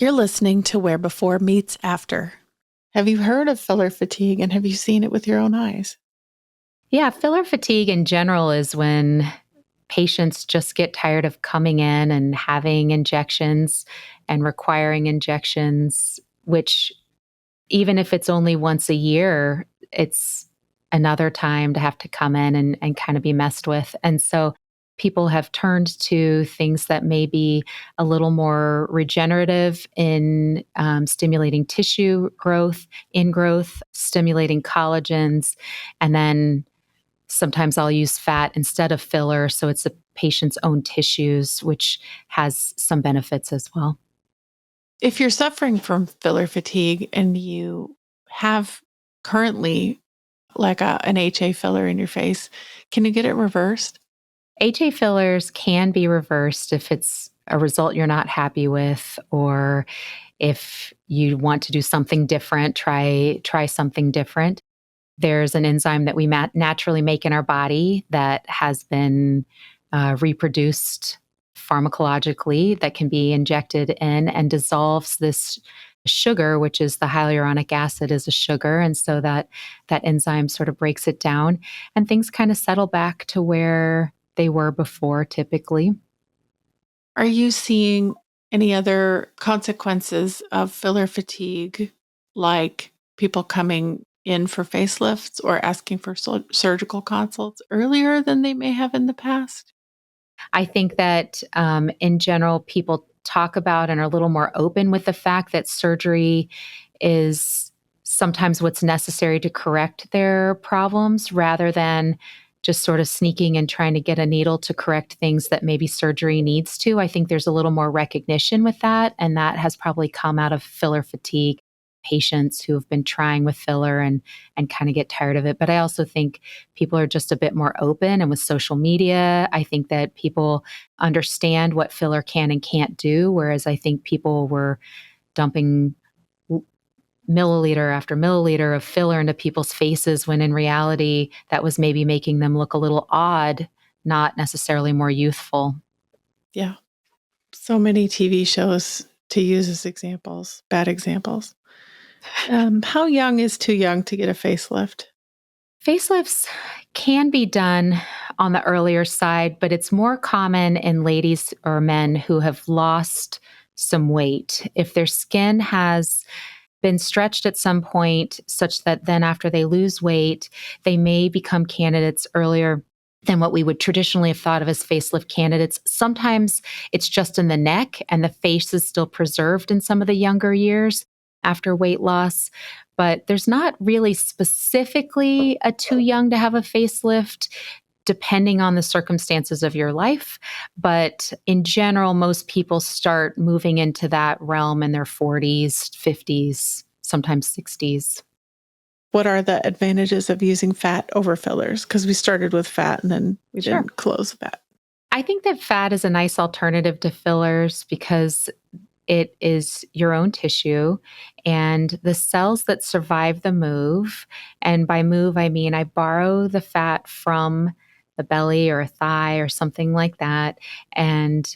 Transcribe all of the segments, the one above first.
You're listening to Where Before Meets After. Have you heard of filler fatigue and have you seen it with your own eyes? Yeah, filler fatigue in general is when patients just get tired of coming in and having injections and requiring injections, which even if it's only once a year, it's another time to have to come in and kind of be messed with. And so people have turned to things that may be a little more regenerative in stimulating tissue growth, ingrowth, stimulating collagens, and then sometimes I'll use fat instead of filler. So it's the patient's own tissues, which has some benefits as well. If you're suffering from filler fatigue and you have currently an HA filler in your face, can you get it reversed? HA fillers can be reversed if it's a result you're not happy with, or if you want to do something different, try something different. There's an enzyme that we naturally make in our body that has been reproduced pharmacologically that can be injected in and dissolves this sugar, which is the hyaluronic acid is a sugar. And so that enzyme sort of breaks it down and things kind of settle back to where they were before typically. Are you seeing any other consequences of filler fatigue, like people coming in for facelifts or asking for surgical consults earlier than they may have in the past? I think that in general, people talk about and are a little more open with the fact that surgery is sometimes what's necessary to correct their problems rather than just sort of sneaking and trying to get a needle to correct things that maybe surgery needs to. I think there's a little more recognition with that, and that has probably come out of filler fatigue patients who have been trying with filler and kind of get tired of it. But I also think people are just a bit more open, and with social media, I think that people understand what filler can and can't do, whereas I think people were dumping milliliter after milliliter of filler into people's faces when in reality that was maybe making them look a little odd, not necessarily more youthful. Yeah. So many TV shows to use as examples, bad examples. How young is too young to get a facelift? Facelifts can be done on the earlier side, but it's more common in ladies or men who have lost some weight. If their skin has been stretched at some point, such that then after they lose weight, they may become candidates earlier than what we would traditionally have thought of as facelift candidates. Sometimes it's just in the neck and the face is still preserved in some of the younger years after weight loss. But there's not really specifically a too young to have a facelift, depending on the circumstances of your life. But in general, most people start moving into that realm in their 40s, 50s, sometimes 60s. What are the advantages of using fat over fillers? Because we started with fat and then we Sure. didn't close with that. I think that fat is a nice alternative to fillers because it is your own tissue and the cells that survive the move. And by move, I mean I borrow the fat from the belly or a thigh or something like that and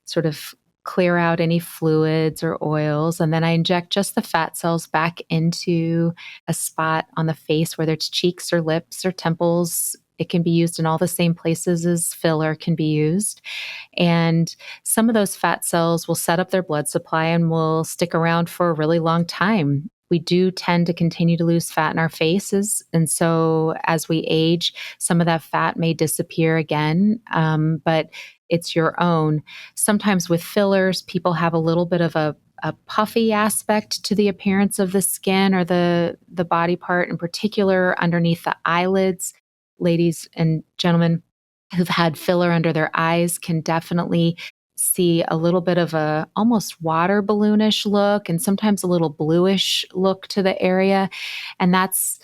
sort of clear out any fluids or oils. And then I inject just the fat cells back into a spot on the face, whether it's cheeks or lips or temples. It can be used in all the same places as filler can be used. And some of those fat cells will set up their blood supply and will stick around for a really long time. We do tend to continue to lose fat in our faces. And so as we age, some of that fat may disappear again, but it's your own. Sometimes with fillers, people have a little bit of a puffy aspect to the appearance of the skin or the body part, in particular underneath the eyelids. Ladies and gentlemen who've had filler under their eyes can definitely see a little bit of a almost water balloonish look and sometimes a little bluish look to the area. And that's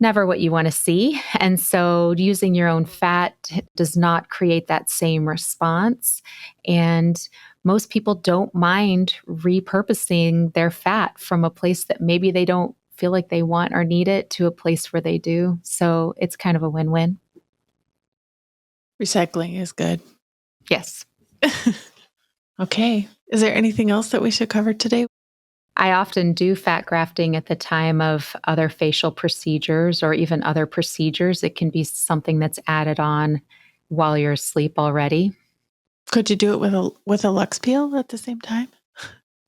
never what you want to see. And so using your own fat does not create that same response. And most people don't mind repurposing their fat from a place that maybe they don't feel like they want or need it to a place where they do. So it's kind of a win-win. Recycling is good. Yes. Okay. Is there anything else that we should cover today? I often do fat grafting at the time of other facial procedures or even other procedures. It can be something that's added on while you're asleep already. Could you do it with a Lux Peel at the same time?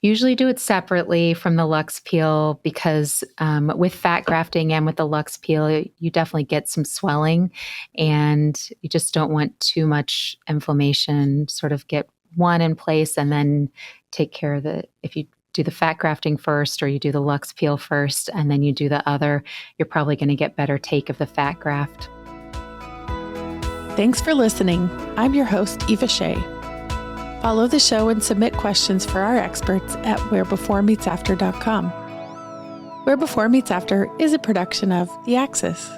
Usually do it separately from the Lux Peel because with fat grafting and with the Lux Peel, you definitely get some swelling and you just don't want too much inflammation. Sort of get one in place and then take care of the, if you do the fat grafting first or you do the Lux Peel first and then you do the other, you're probably going to get better take of the fat graft. Thanks for listening. I'm your host, Eva Shea. Follow the show and submit questions for our experts at wherebeforemeetsafter.com. Where Before Meets After is a production of The Axis.